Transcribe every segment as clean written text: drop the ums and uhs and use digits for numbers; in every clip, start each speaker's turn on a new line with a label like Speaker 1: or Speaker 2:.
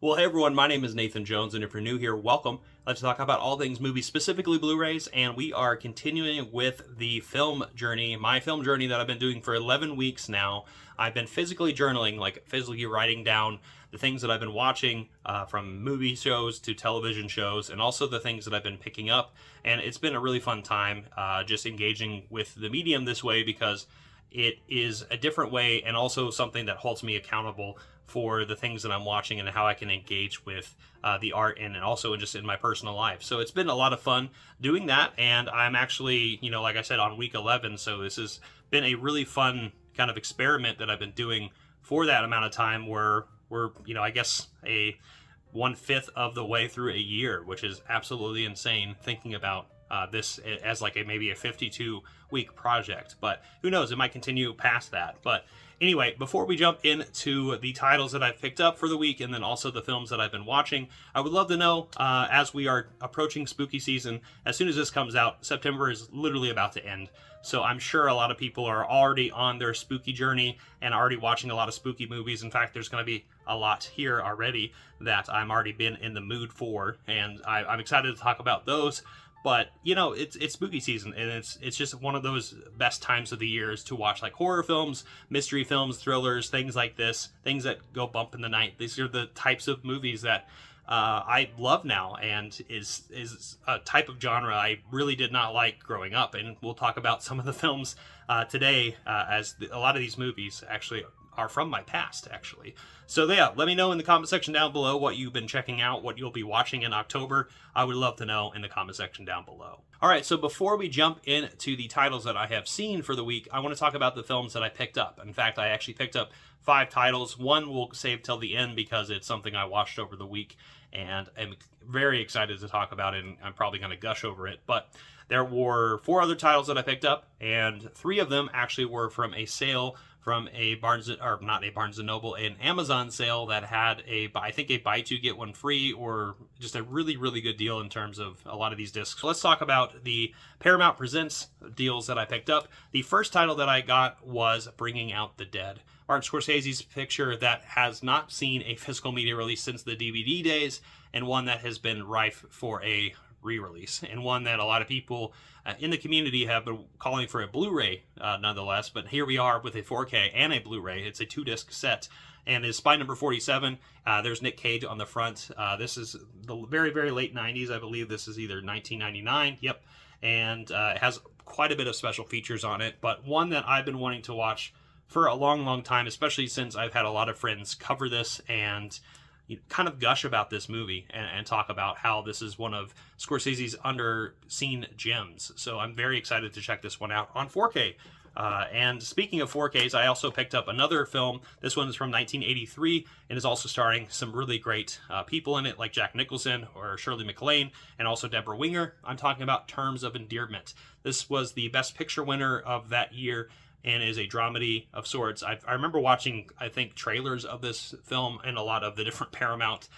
Speaker 1: Well, hey everyone, my name is Nathan Jones, and if you're new here, welcome. Let's talk about all things movies, specifically Blu-rays, and we are continuing with the film journey, my film journey that I've been doing for 11 weeks now. I've been physically journaling, like physically writing down the things that I've been watching, from movie shows to television shows, and also the things that I've been picking up, and it's been a really fun time just engaging with the medium this way because it is a different way and also something that holds me accountable for the things that I'm watching and how I can engage with the art and also just in my personal life. So it's been a lot of fun doing that, and I'm actually, like I said, on week 11, so this has been a really fun kind of experiment that I've been doing for that amount of time where we're, I guess a 1/5 of the way through a year, which is absolutely insane thinking about this as like maybe a 52-week project, but who knows, it might continue past that. But anyway, before we jump into the titles that I've picked up for the week and then also the films that I've been watching, I would love to know, as we are approaching spooky season, as soon as this comes out, September is literally about to end. So I'm sure a lot of people are already on their spooky journey and already watching a lot of spooky movies. In fact, there's going to be a lot here already that I'm already been in the mood for, and I'm excited to talk about those. But it's spooky season, and it's just one of those best times of the years to watch like horror films, mystery films, thrillers, things like this, things that go bump in the night. These are the types of movies that I love now, and is a type of genre I really did not like growing up. And we'll talk about some of the films today, as a lot of these movies actually are from my past, actually. So yeah, let me know in the comment section down below what you've been checking out, what you'll be watching in October. I would love to know in the comment section down below. All right, so before we jump into the titles that I have seen for the week, I want to talk about the films that I picked up. In fact, I actually picked up 5 titles. One we'll save till the end because it's something I watched over the week, and I'm very excited to talk about it, and I'm probably going to gush over it. But there were 4 other titles that I picked up, and 3 of them actually were from a sale from an Amazon sale that had I think a buy 2 get 1 free, or just a really, really good deal in terms of a lot of these discs. So let's talk about the Paramount Presents deals that I picked up. The first title that I got was Bringing Out the Dead, Martin Scorsese's picture that has not seen a physical media release since the DVD days, and one that has been rife for a re-release, and one that a lot of people in the community have been calling for a Blu-ray nonetheless. But here we are with a 4K and a Blu-ray. It's a 2-disc set, and is spy number 47. There's Nick Cage on the front. This is the very, very late 90s. I believe this is either 1999. Yep. And it has quite a bit of special features on it, but one that I've been wanting to watch for a long, long time, especially since I've had a lot of friends cover this and kind of gush about this movie and talk about how this is one of Scorsese's underseen gems. So I'm very excited to check this one out on 4K. And speaking of 4Ks, I also picked up another film. This one is from 1983 and is also starring some really great people in it, like Jack Nicholson or Shirley MacLaine, and also Deborah Winger. I'm talking about Terms of Endearment. This was the Best Picture winner of that year, and is a dramedy of sorts. I remember watching, I think, trailers of this film and a lot of the different Paramount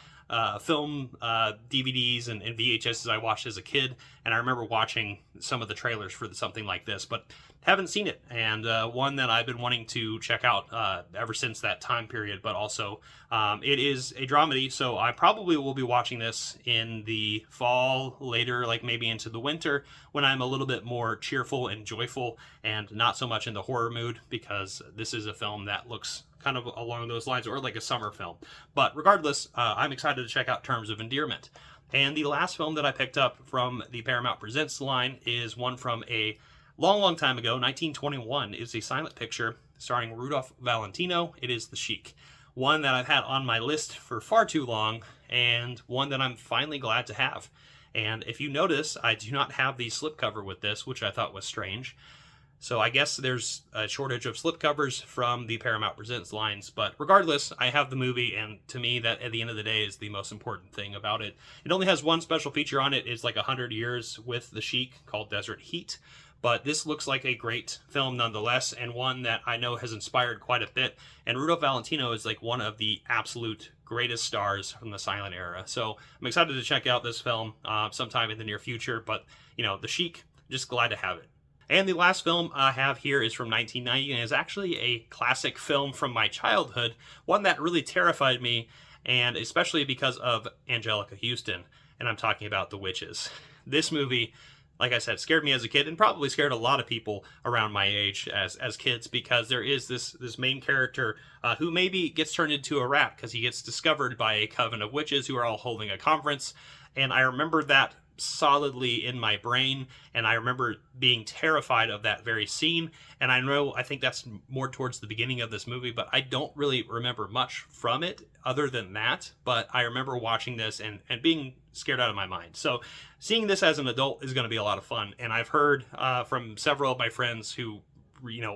Speaker 1: film DVDs and VHSs I watched as a kid, and I remember watching some of the trailers for something like this, but haven't seen it, and one that I've been wanting to check out ever since that time period. But also it is a dramedy, so I probably will be watching this in the fall, later, like maybe into the winter, when I'm a little bit more cheerful and joyful and not so much in the horror mood, because this is a film that looks kind of along those lines, or like a summer film. But regardless, I'm excited to check out Terms of Endearment. And the last film that I picked up from the Paramount Presents line is one from a long, long time ago, 1921. It's a silent picture starring Rudolph Valentino. It is The Sheik. One that I've had on my list for far too long, and one that I'm finally glad to have. And if you notice, I do not have the slipcover with this, which I thought was strange. So I guess there's a shortage of slipcovers from the Paramount Presents lines, but regardless, I have the movie, and to me, that at the end of the day is the most important thing about it. It only has one special feature on it. It's like 100 years with the Sheik, called Desert Heat, but this looks like a great film nonetheless, and one that I know has inspired quite a bit. And Rudolph Valentino is like one of the absolute greatest stars from the silent era. So I'm excited to check out this film sometime in the near future, but The Sheik, just glad to have it. And the last film I have here is from 1990, and is actually a classic film from my childhood, one that really terrified me and especially because of Angelica Houston, and I'm talking about The Witches. This movie, like I said, scared me as a kid, and probably scared a lot of people around my age as kids, because there is this main character who maybe gets turned into a rat because he gets discovered by a coven of witches who are all holding a conference. And I remember that solidly in my brain, and I remember being terrified of that very scene. And I think that's more towards the beginning of this movie, but I don't really remember much from it other than that. But I remember watching this and being scared out of my mind. So seeing this as an adult is going to be a lot of fun. And I've heard from several of my friends who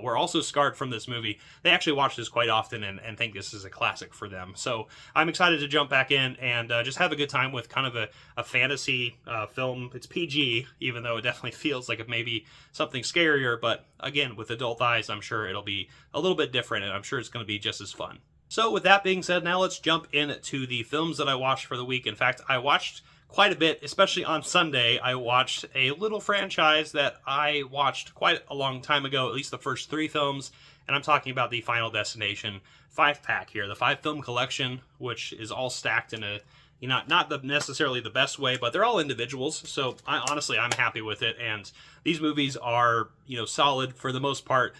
Speaker 1: were also scarred from this movie. They actually watch this quite often and think this is a classic for them. So I'm excited to jump back in and just have a good time with kind of a fantasy film. It's PG, even though it definitely feels like it may be something scarier. But again, with adult eyes, I'm sure it'll be a little bit different, and I'm sure it's going to be just as fun. So with that being said, now let's jump into the films that I watched for the week. In fact, I watched quite a bit, especially on Sunday. I watched a little franchise that I watched quite a long time ago, at least the first 3 films, and I'm talking about the Final Destination 5-pack here, the 5-film collection, which is all stacked in a, not necessarily the best way, but they're all individuals, so I'm happy with it, and these movies are, solid for the most part,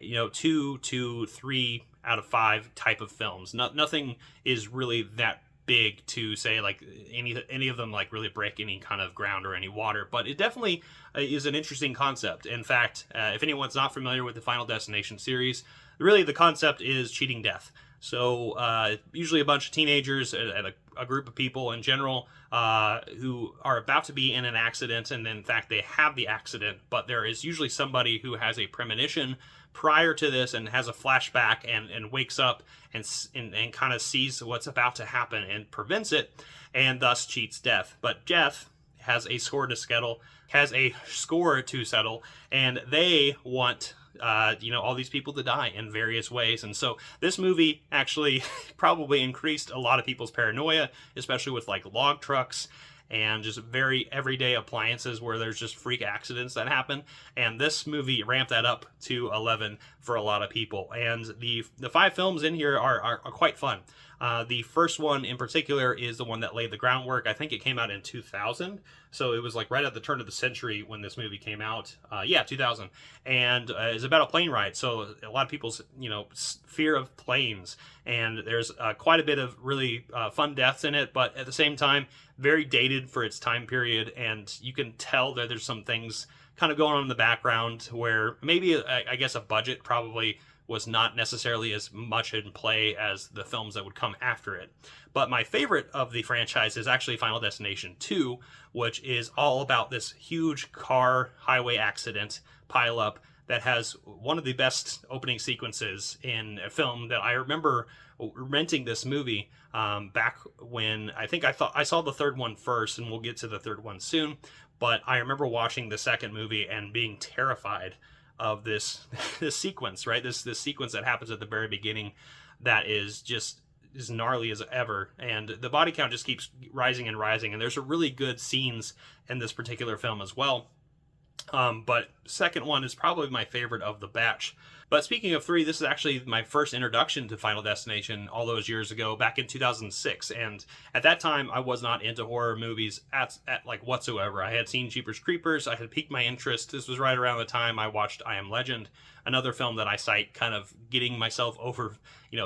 Speaker 1: 2 to 3 out of 5 type of films. Nothing is really that big to say like any of them like really break any kind of ground or any water, but it definitely is an interesting concept. In fact, if anyone's not familiar with the Final Destination series, really the concept is cheating death. So usually a bunch of teenagers and a group of people in general who are about to be in an accident, and then in fact they have the accident, but there is usually somebody who has a premonition prior to this and has a flashback and wakes up and kind of sees what's about to happen and prevents it, and thus cheats death. But death has a score to settle, and they want all these people to die in various ways. And so this movie actually probably increased a lot of people's paranoia, especially with like log trucks and just very everyday appliances where there's just freak accidents that happen. And this movie ramped that up to 11 for a lot of people. And the 5 films in here are quite fun. The first one in particular is the one that laid the groundwork. I think it came out in 2000. So it was like right at the turn of the century when this movie came out. 2000. And it's about a plane ride. So a lot of people's, fear of planes. And there's quite a bit of really fun deaths in it. But at the same time, very dated for its time period. And you can tell that there's some things kind of going on in the background where maybe, I guess, a budget probably was not necessarily as much in play as the films that would come after it. But my favorite of the franchise is actually Final Destination 2, which is all about this huge car highway accident pileup that has one of the best opening sequences in a film that I remember renting this movie back when I saw the third one first, and we'll get to the third one soon. But I remember watching the second movie and being terrified of this sequence, right? This sequence that happens at the very beginning that is just as gnarly as ever, and the body count just keeps rising and rising, and there's some really good scenes in this particular film as well. But second one is probably my favorite of the batch. But speaking of 3, this is actually my first introduction to Final Destination all those years ago, back in 2006. And at that time, I was not into horror movies at like whatsoever. I had seen Jeepers Creepers. I had piqued my interest. This was right around the time I watched I Am Legend, another film that I cite kind of getting myself over,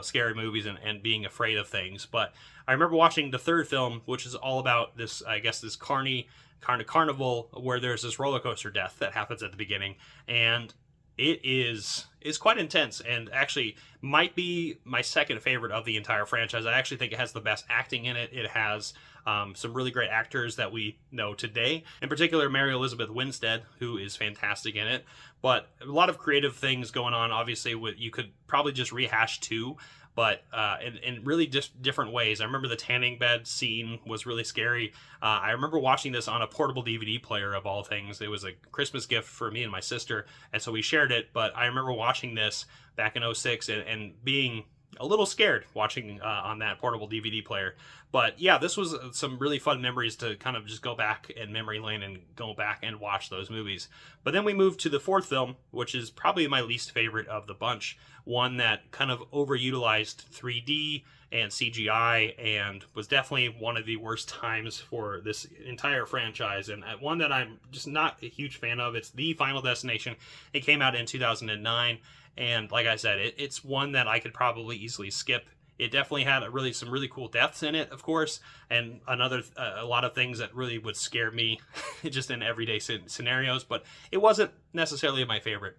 Speaker 1: scary movies and being afraid of things. But I remember watching the third film, which is all about this, I guess, this carnival where there's this roller coaster death that happens at the beginning, and it is quite intense, and actually might be my second favorite of the entire franchise. I actually think it has the best acting in it. It has some really great actors that we know today, in particular Mary Elizabeth Winstead, who is fantastic in it. But a lot of creative things going on. Obviously, you could probably just rehash 2, but in really just different ways. I remember the tanning bed scene was really scary. I remember watching this on a portable DVD player of all things. It was a Christmas gift for me and my sister, and so we shared it. But I remember watching this back in 2006 and being a little scared watching on that portable DVD player. But yeah, this was some really fun memories to kind of just go back in memory lane and go back and watch those movies. But then we moved to the fourth film, which is probably my least favorite of the bunch. One that kind of overutilized 3D and CGI, and was definitely one of the worst times for this entire franchise, and one that I'm just not a huge fan of. It's The Final Destination. It came out in 2009, and like I said, it's one that I could probably easily skip. It definitely had some really cool deaths in it, of course, and a lot of things that really would scare me just in everyday scenarios, but it wasn't necessarily my favorite.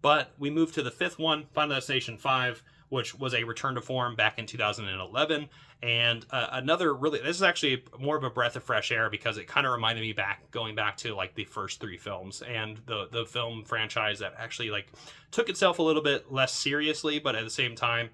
Speaker 1: But we moved to the fifth one, Final Destination 5, which was a return to form back in 2011, and this is actually more of a breath of fresh air because it kind of reminded me going back to like the first three films and the film franchise that actually like took itself a little bit less seriously, but at the same time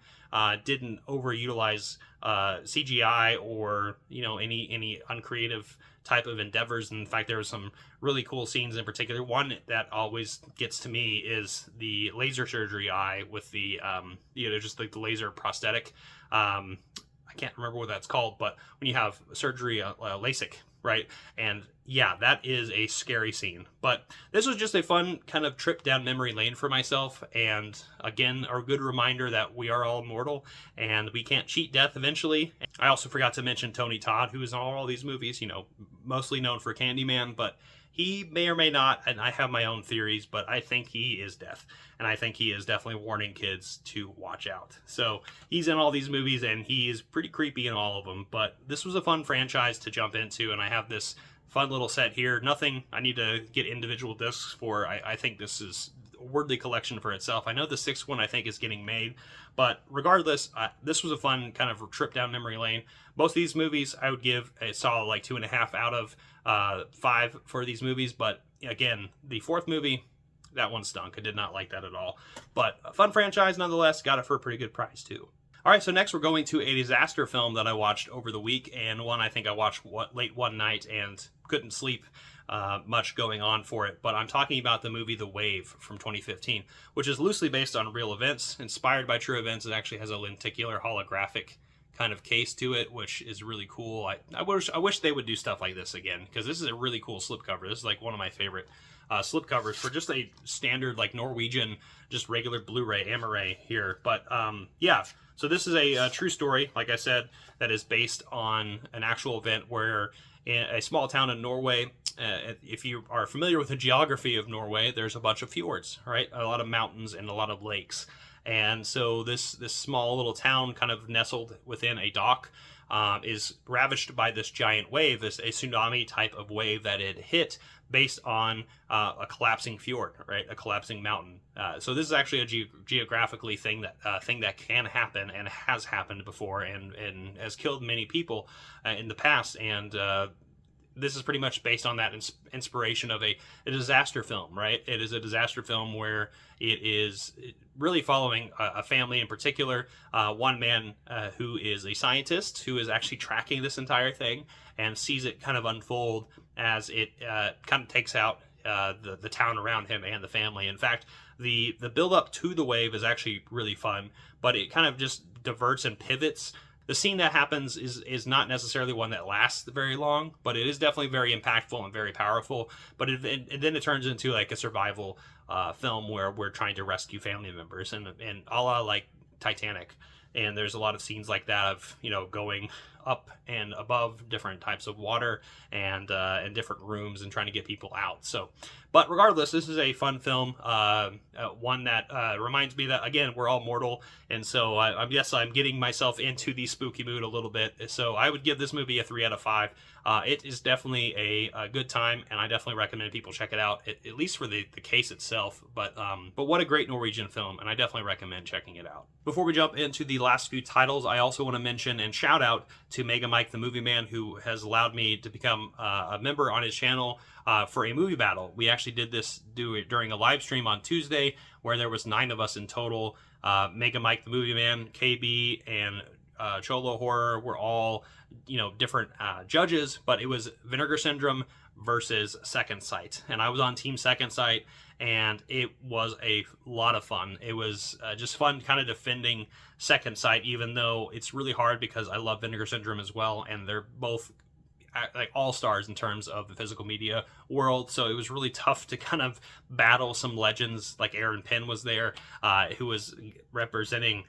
Speaker 1: didn't overutilize CGI or any uncreative type of endeavors. In fact, there were some really cool scenes in particular. One that always gets to me is the laser surgery eye with the just like the laser prosthetic. I can't remember what that's called, but when you have surgery, LASIK, right? And yeah, that is a scary scene. But this was just a fun kind of trip down memory lane for myself. And again, a good reminder that we are all mortal and we can't cheat death eventually. I also forgot to mention Tony Todd, who is in all these movies, mostly known for Candyman, but he may or may not, and I have my own theories, but I think he is death. And I think he is definitely warning kids to watch out. So he's in all these movies, and he is pretty creepy in all of them. But this was a fun franchise to jump into, and I have this fun little set here. Nothing I need to get individual discs for. I think this is a worthy collection for itself. I know the sixth one I think is getting made, but regardless, this was a fun kind of trip down memory lane. Both of these movies I would give a solid like 2.5 out of 5 for these movies, but again, the fourth movie, that one stunk. I did not like that at all, but a fun franchise nonetheless. Got it for a pretty good price too. All right, so next we're going to a disaster film that I watched over the week, and one I think I watched late one night and couldn't sleep much going on for it. But I'm talking about the movie The Wave from 2015, which is loosely based on real events, inspired by true events. It actually has a lenticular holographic kind of case to it, which is really cool. I wish they would do stuff like this again, because this is a really cool slipcover. This is like one of my favorite slipcovers for just a standard like Norwegian, just regular Blu-ray Amaray here. But yeah, so this is a true story, like I said, that is based on an actual event where in a small town in Norway, if you are familiar with the geography of Norway, there's a bunch of fjords, right? A lot of mountains and a lot of lakes. And so this small little town, kind of nestled within a dock, is ravaged by this giant wave, a tsunami type of wave that it hit based on a collapsing fjord, right? A collapsing mountain. So this is actually a geographically thing that can happen and has happened before, and has killed many people in the past. And this is pretty much based on that inspiration of a disaster film, right? It is a disaster film where it is really following a family in particular, one man who is a scientist who is actually tracking this entire thing and sees it kind of unfold as it kind of takes out the town around him and the family. In fact, the build up to the wave is actually really fun, but it kind of just diverts and pivots. The scene that happens is not necessarily one that lasts very long, but it is definitely very impactful and very powerful. But then it turns into like a survival film where we're trying to rescue family members, and a la like Titanic. And there's a lot of scenes like that of going up and above different types of water and different rooms and trying to get people out. So, but regardless, this is a fun film, one that reminds me that, again, we're all mortal, and so I'm getting myself into the spooky mood a little bit. So I would give this movie a 3 out of 5. It is definitely a good time, and I definitely recommend people check it out, at least for the case itself. But what a great Norwegian film, and I definitely recommend checking it out. Before we jump into the last few titles, I also want to mention and shout out to Mega Mike the Movie Man, who has allowed me to become a member on his channel for a movie battle. We actually did this during a live stream on Tuesday, where there was 9 of us in total. Mega Mike the Movie Man, KB, and Cholo Horror were all different judges, but it was Vinegar Syndrome versus Second Sight, and I was on Team Second Sight, and it was a lot of fun. It was just fun kind of defending Second Sight, even though it's really hard because I love Vinegar Syndrome as well, and they're both like all-stars in terms of the physical media world. So it was really tough to kind of battle some legends, like Aaron Penn was there, who was representing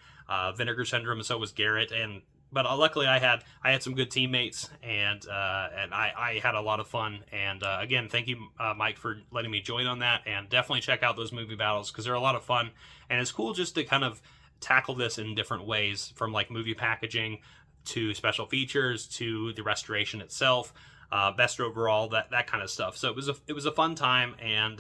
Speaker 1: Vinegar Syndrome, and so was Garrett. And but luckily I had some good teammates, and I had a lot of fun. And again, thank you, Mike, for letting me join on that. And definitely check out those movie battles because they're a lot of fun, and it's cool just to kind of tackle this in different ways, from like movie packaging to special features to the restoration itself, best overall, that kind of stuff. So it was a fun time. And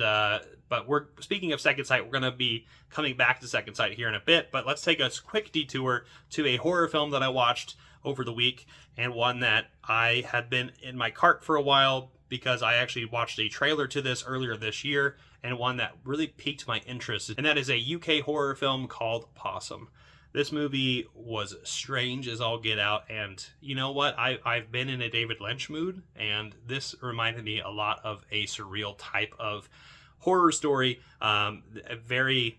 Speaker 1: but we're speaking of Second Sight, we're going to be coming back to Second Sight here in a bit. But let's take a quick detour to a horror film that I watched over the week, and one that I had been in my cart for a while because I actually watched a trailer to this earlier this year, and one that really piqued my interest. And that is a UK horror film called Possum. This movie was strange as all get out, and you know what? I've been in a David Lynch mood, and this reminded me a lot of a surreal type of horror story, a very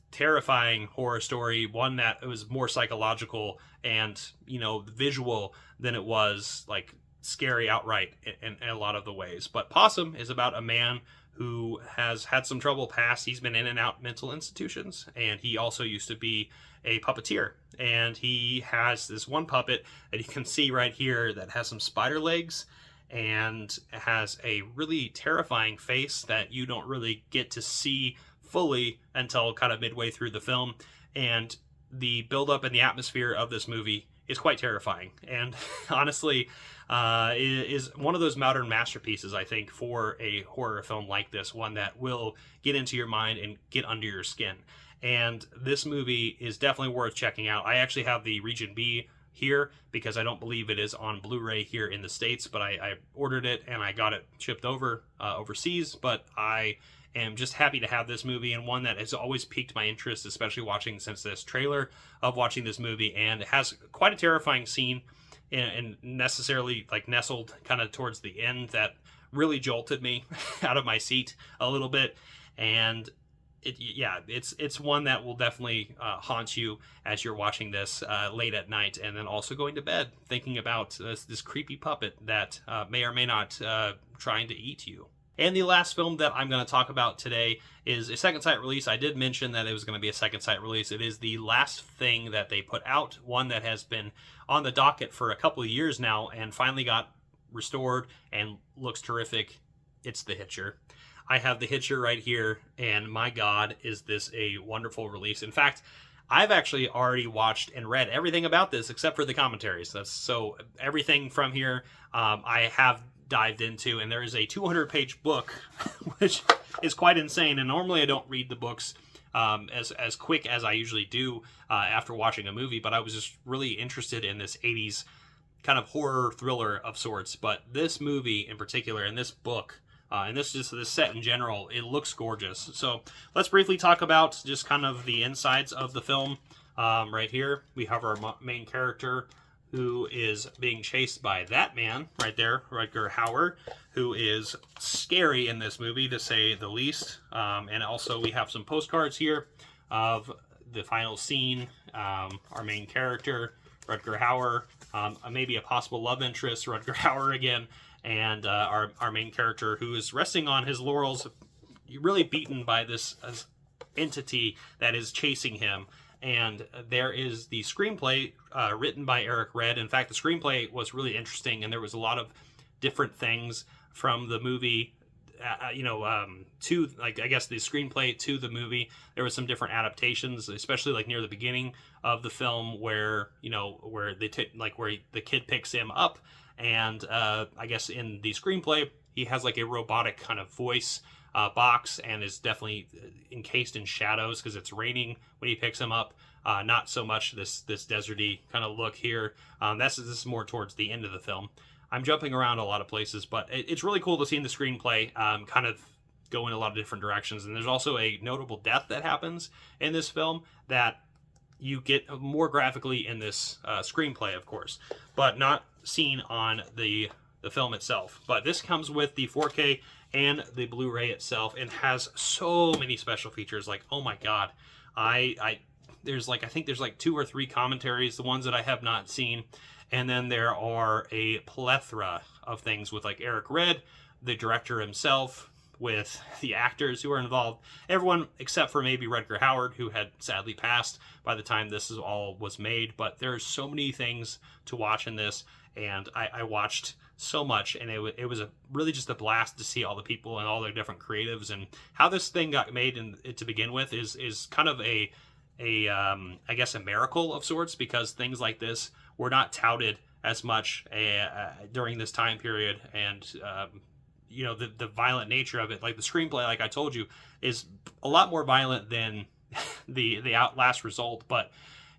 Speaker 1: terrifying horror story, one that was more psychological and, you know, visual than it was like scary outright in a lot of the ways. But Possum is about a man who has had some trouble past. He's been in and out mental institutions, and he also used to be a puppeteer. And he has this one puppet that you can see right here that has some spider legs and has a really terrifying face that you don't really get to see fully until kind of midway through the film. And the buildup and the atmosphere of this movie is quite terrifying, and honestly is one of those modern masterpieces, I think, for a horror film like this, one that will get into your mind and get under your skin. And this movie is definitely worth checking out. I actually have the Region B here because I don't believe it is on Blu-ray here in the States, but I ordered it and I got it shipped over overseas. But I am just happy to have this movie, and one that has always piqued my interest, especially watching since this trailer of watching this movie. And it has quite a terrifying scene, and necessarily like nestled kind of towards the end, that really jolted me out of my seat a little bit. And it's one that will definitely haunt you as you're watching this late at night, and then also going to bed thinking about this creepy puppet that may or may not trying to eat you. And the last film that I'm going to talk about today is a Second Sight release. I did mention that it was going to be a Second Sight release. It is the last thing that they put out, one that has been on the docket for a couple of years now and finally got restored and looks terrific. It's The Hitcher. I have The Hitcher right here, and my God, is this a wonderful release. In fact, I've actually already watched and read everything about this except for the commentaries. So everything from here I have dived into, and there is a 200-page book, which is quite insane. And normally I don't read the books as quick as I usually do after watching a movie, but I was just really interested in this 80s kind of horror thriller of sorts. But this movie in particular, and this book, and this set in general, it looks gorgeous. So let's briefly talk about just kind of the insides of the film. Right here we have our main character, who is being chased by that man right there, Rutger Hauer, who is scary in this movie, to say the least. And also we have some postcards here of the final scene. Our main character, Rutger Hauer, maybe a possible love interest, Rutger Hauer again, and our main character, who is resting on his laurels, really beaten by this entity that is chasing him. And there is the screenplay written by Eric Red. In fact, the screenplay was really interesting, and there was a lot of different things from the movie, to, like, I guess the screenplay to the movie. There was some different adaptations, especially like near the beginning of the film, where where the kid picks him up, and I guess in the screenplay he has like a robotic kind of voice box, and is definitely encased in shadows because it's raining when he picks him up. Not so much this deserty kind of look here. This is more towards the end of the film. I'm jumping around a lot of places, but it's really cool to see the screenplay kind of go in a lot of different directions. And there's also a notable death that happens in this film that you get more graphically in this screenplay, of course, but not seen on the film itself. But this comes with the 4K and the Blu-ray itself, and has so many special features. Like, oh my God, I think there's like 2 or 3 commentaries, the ones that I have not seen, and then there are a plethora of things with like Eric Red, the director himself, with the actors who were involved. Everyone except for maybe Rutger Hauer, who had sadly passed by the time this is all was made. But there's so many things to watch in this, and I watched so much, and it was really just a blast to see all the people and all their different creatives, and how this thing got made. And to begin with is kind of a I guess a miracle of sorts, because things like this were not touted as much during this time period. And you know, the violent nature of it, like the screenplay, like I told you, is a lot more violent than the last result. But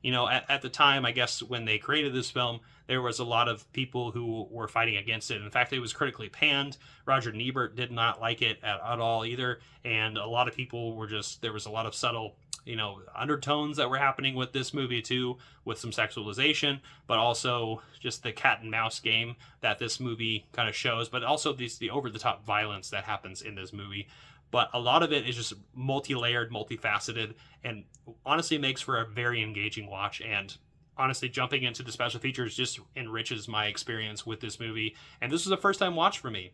Speaker 1: you know, at the time, I guess when they created this film, there was a lot of people who were fighting against it. In fact, it was critically panned. Roger Ebert did not like it at all either, and a lot of people were just, there was a lot of subtle, you know, undertones that were happening with this movie too, with some sexualization, but also just the cat and mouse game that this movie kind of shows, but also the over-the-top violence that happens in this movie. But a lot of it is just multi-layered, multifaceted, and honestly makes for a very engaging watch. And honestly, jumping into the special features just enriches my experience with this movie. And this was a first-time watch for me.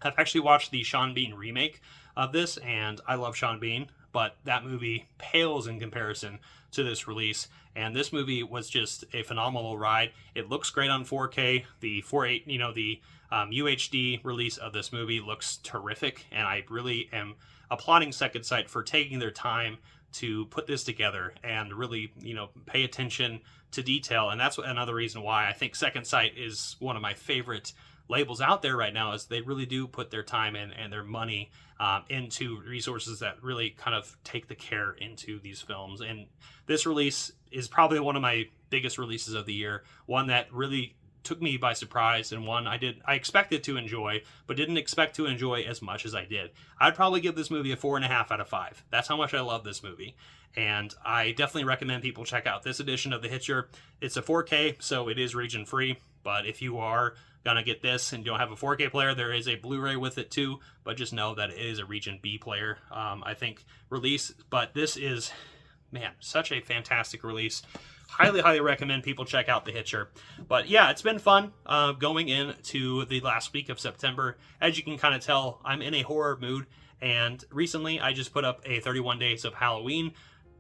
Speaker 1: I've actually watched the Sean Bean remake of this, and I love Sean Bean, but that movie pales in comparison to this release. And this movie was just a phenomenal ride. It looks great on 4K. The 4.8, you know, the UHD release of this movie looks terrific, and I really am applauding Second Sight for taking their time to put this together and really, you know, pay attention to detail. And that's another reason why I think Second Sight is one of my favorite labels out there right now, is they really do put their time in and their money into resources that really kind of take the care into these films. And this release is probably one of my biggest releases of the year, one that really took me by surprise, and one I expected to enjoy, but didn't expect to enjoy as much as I did. I'd probably give this movie a 4.5 out of 5. That's how much I love this movie. And I definitely recommend people check out this edition of the Hitcher. It's a 4K, so it is region free, but if you are gonna get this and you don't have a 4K player, there is a Blu-ray with it too, but just know that it is a region B player, I think, release. But this is, man, such a fantastic release. Highly recommend people check out the Hitcher. But yeah, it's been fun going into the last week of September. As you can kind of tell, I'm in a horror mood, and recently I just put up a 31 Days of Halloween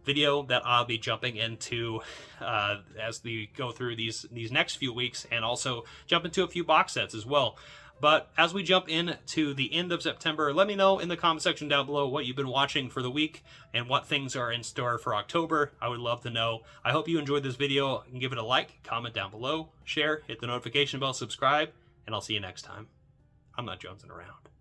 Speaker 1: video that I'll be jumping into as we go through these next few weeks, and also jump into a few box sets as well. But as we jump into the end of September, let me know in the comment section down below what you've been watching for the week and what things are in store for October. I would love to know. I hope you enjoyed this video, and give it a like, comment down below, share, hit the notification bell, subscribe, and I'll see you next time. I'm not jonesing around.